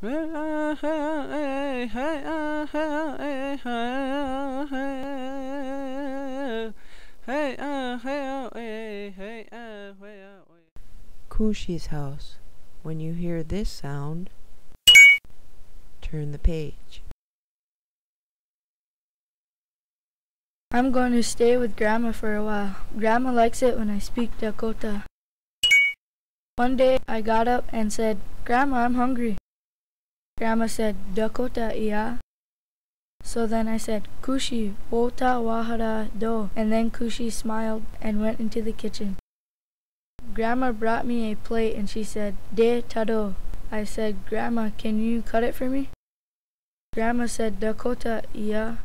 Cushy's house. When you hear this sound, turn the page. I'm going to stay with Grandma for a while. Grandma likes it when I speak Dakota. One day I got up and said, "Grandma, I'm hungry." Grandma said, "Dakota, iya." So then I said, "Cushy, wota wahara do." And then Cushy smiled and went into the kitchen. Grandma brought me a plate and she said, "De tado." I said, "Grandma, can you cut it for me?" Grandma said, "Dakota, iya."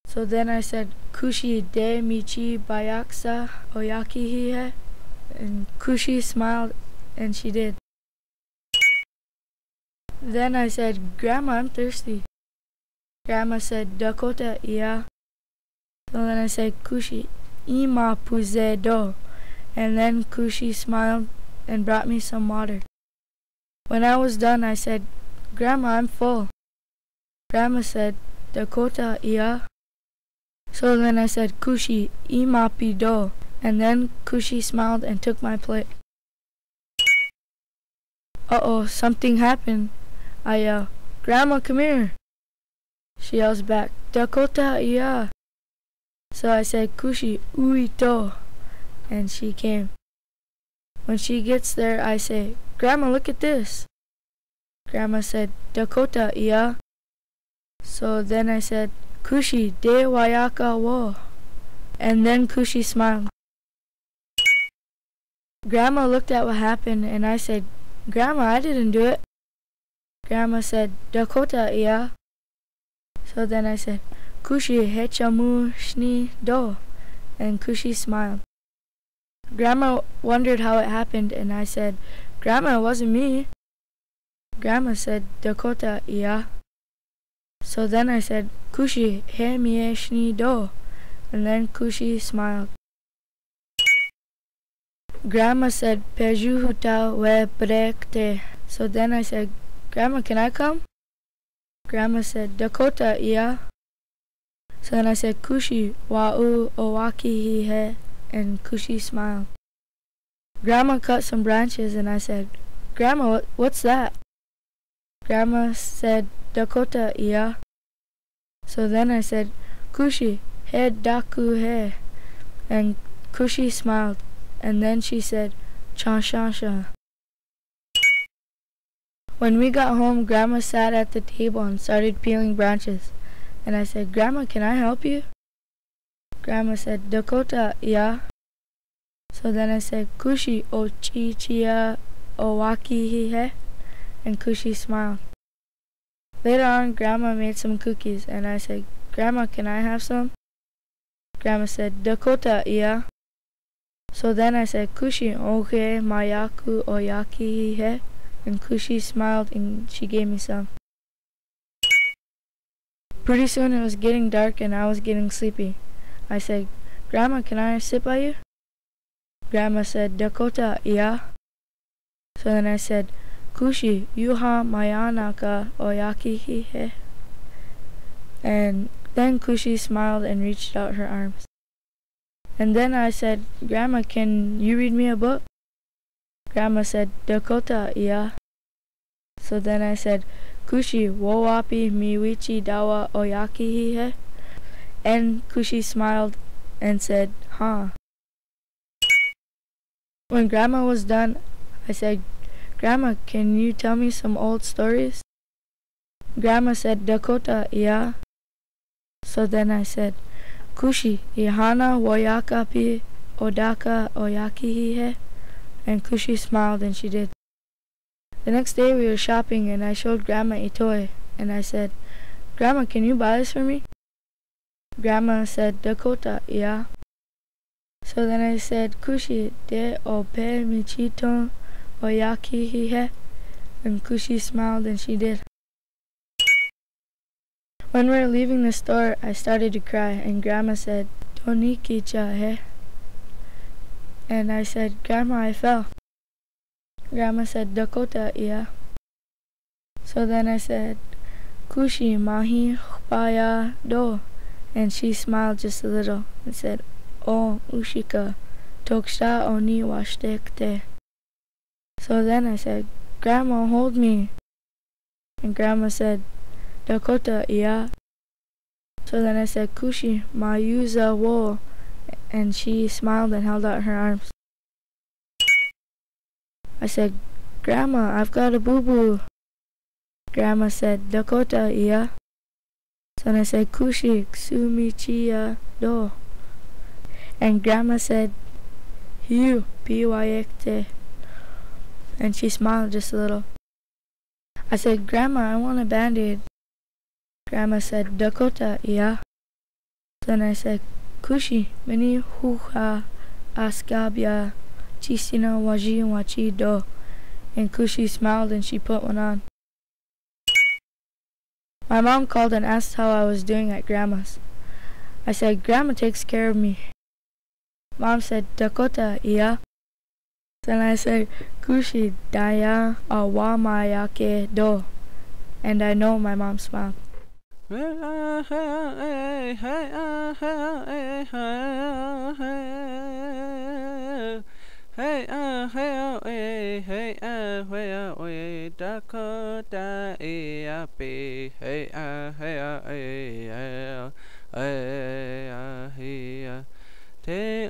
So then I said, "Cushy de michi bayaksa oyaki hihe." And Cushy smiled and she did. Then I said, "Grandma, I'm thirsty." Grandma said, "Dakota, iya." So then I said, "Cushy, ima puze do." And then Cushy smiled and brought me some water. When I was done, I said, "Grandma, I'm full." Grandma said, "Dakota, iya." So then I said, "Cushy, ima pido." And then Cushy smiled and took my plate. Uh-oh, something happened. I yell, "Grandma, come here." She yells back, "Dakota, iya." So I said, "Cushy, uito." And she came. When she gets there, I say, "Grandma, look at this." Grandma said, "Dakota, iya." So then I said, "Cushy, de wayaka wo." And then Cushy smiled. Grandma looked at what happened and I said, "Grandma, I didn't do it." Grandma said, "Dakota, iya." So then I said, "Cushy, hechamu shni do." And Cushy smiled. Grandma wondered how it happened and I said, "Grandma, it wasn't me." Grandma said, "Dakota, iya." So then I said, "Cushy, he mie shni do." And then Cushy smiled. Grandma said, "Pejuhuta we brekte." So then I said, "Grandma, can I come?" Grandma said, "Dakota, iya." So then I said, "Cushy, wa'u owaki hihe." And Cushy smiled. Grandma cut some branches and I said, "Grandma, what's that?" Grandma said, "Dakota, iya." So then I said, "Cushy, he daku he." And Cushy smiled. And then she said, "Cha sha sha." When we got home, Grandma sat at the table and started peeling branches. And I said, "Grandma, can I help you?" Grandma said, "Dakota, iya." So then I said, "Cushy, o chi chia o waki hihe." And Cushy smiled. Later on, Grandma made some cookies, and I said, "Grandma, can I have some?" Grandma said, "Dakota, iya." So then I said, "Cushy, oke mayaku oyaki hihe." And Cushy smiled and she gave me some. Pretty soon it was getting dark and I was getting sleepy. I said, "Grandma, can I sit by you?" Grandma said, "Dakota, iya." So then I said, "Cushy, yuha mayanaka oyaki hihe." And then Cushy smiled and reached out her arms. And then I said, "Grandma, can you read me a book?" Grandma said, "Dakota, iya." So then I said, "Cushy, wowapi miwichi dawa oyaki hihe." And Cushy smiled and said, "Huh." When Grandma was done, I said, "Grandma, can you tell me some old stories?" Grandma said, "Dakota, iya." So then I said, "Cushy, ihana woyaka pi odaka oyaki hihe." And Cushy smiled and she did. The next day we were shopping and I showed Grandma a toy and I said, "Grandma, can you buy this for me?" Grandma said, "Dakota, iya." So then I said, "Cushy, de ope michito oyaki hihe." And Cushy smiled and she did. When we were leaving the store, I started to cry and Grandma said, "Toniki cha he." And I said, "Grandma, I fell." Grandma said, "Dakota, iya." So then I said, Kushi mahi baya do. And she smiled just a little and said, Oh, Ushika, toksha oni washtekte. So then I said, Grandma, hold me. And Grandma said, Dakota, iya. So then I said, Kushi, mayuza wo. And she smiled and held out her arms. I said, Grandma, I've got a boo-boo. Grandma said, Dakota, iya. So then I said, Kushi, ksumichiya do. And Grandma said, Hiu, piwayekte. And she smiled just a little. I said, Grandma, I want a Band-Aid. Grandma said, Dakota, iya. Then I said, Kushi, mini huha askabya chisina waji wachi do. And Kushi smiled and she put one on. My mom called and asked how I was doing at Grandma's. I said, Grandma takes care of me. Mom said, Dakota, iya. Then I said, Kushi daya awamayake do. And I know my mom smiled. Dakota, te